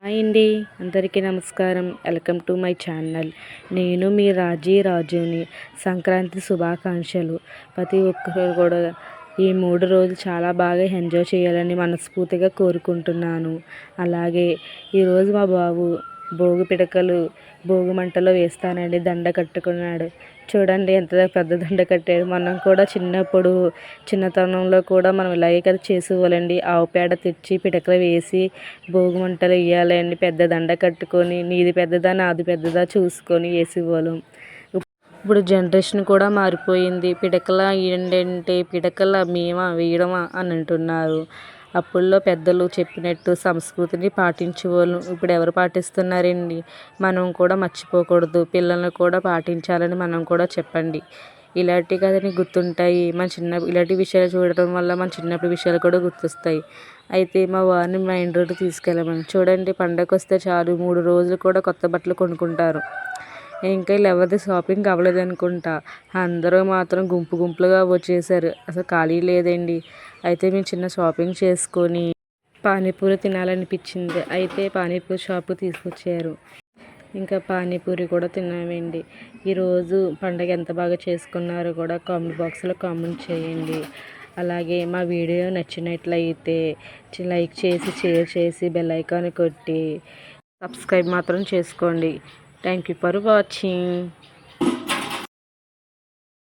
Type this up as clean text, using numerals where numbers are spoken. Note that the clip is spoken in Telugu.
హాయ్ అండి, అందరికీ నమస్కారం. Welcome to my channel. నేను మీ రాజుని. సంక్రాంతి శుభాకాంక్షలు. ప్రతి ఒక్కరు కూడా ఈ 3 రోజులు చాలా బాగా ఎంజాయ్ చేయాలని మనస్ఫూర్తిగా కోరుకుంటున్నాను. అలాగే ఈరోజు మా బాబు భోగి పిడకలు భోగి మంటలో వేస్తానండి దండ కట్టుకున్నాడు. చూడండి ఎంత పెద్ద దండ కట్టాడు. మనం కూడా చిన్నతనంలో కూడా మనం ఇలాగే కదా చేసేవాళ్ళండి. ఆవు పేడ తెచ్చి పిడకలు వేసి భోగి మంటలు వేయాలండి. పెద్ద దండ కట్టుకొని నీది పెద్దదా నాది పెద్దదా చూసుకొని వేసేవాళ్ళం. ఇప్పుడు జనరేషన్ కూడా మారిపోయింది. పిడకల ఏంటంటే పిడకల మేమా వేయడమా అని అంటున్నారు. అప్పుల్లో పెద్దలు చెప్పినట్టు సంస్కృతిని పాటించేవాళ్ళు. ఇప్పుడు ఎవరు పాటిస్తున్నారండి? మనం కూడా మర్చిపోకూడదు. పిల్లల్ని కూడా పాటించాలని మనం కూడా చెప్పండి. ఇలాంటివి కదని గుర్తుంటాయి. ఇలాంటి విషయాలు చూడటం వల్ల మన చిన్నప్పటి విషయాలు కూడా గుర్తొస్తాయి. అయితే మా వారిని మెయిన్ రోడ్డు తీసుకెళ్ళమని. చూడండి, పండగ వస్తే చాలు 3 రోజులు కూడా కొత్త బట్టలు కొనుక్కుంటారు. ఇంకా ఎవరిది షాపింగ్ అవ్వలేదు అనుకుంటా. అందరూ మాత్రం గుంపులుగా వచ్చేసారు. అసలు ఖాళీ లేదండి. అయితే మేము చిన్న షాపింగ్ చేసుకొని పానీపూరి తినాలనిపించింది. అయితే పానీపూరి షాపు తీసుకొచ్చారు. ఇంకా పానీపూరి కూడా తిన్నామండి. ఈరోజు పండగ ఎంత బాగా చేసుకున్నారో కూడా కామెంట్ బాక్స్లో కామెంట్ చేయండి. అలాగే మా వీడియో నచ్చినట్లయితే లైక్ చేసి షేర్ చేసి బెల్ ఐకాన్ కొట్టి సబ్స్క్రైబ్ మాత్రం చేసుకోండి. Thank you for watching.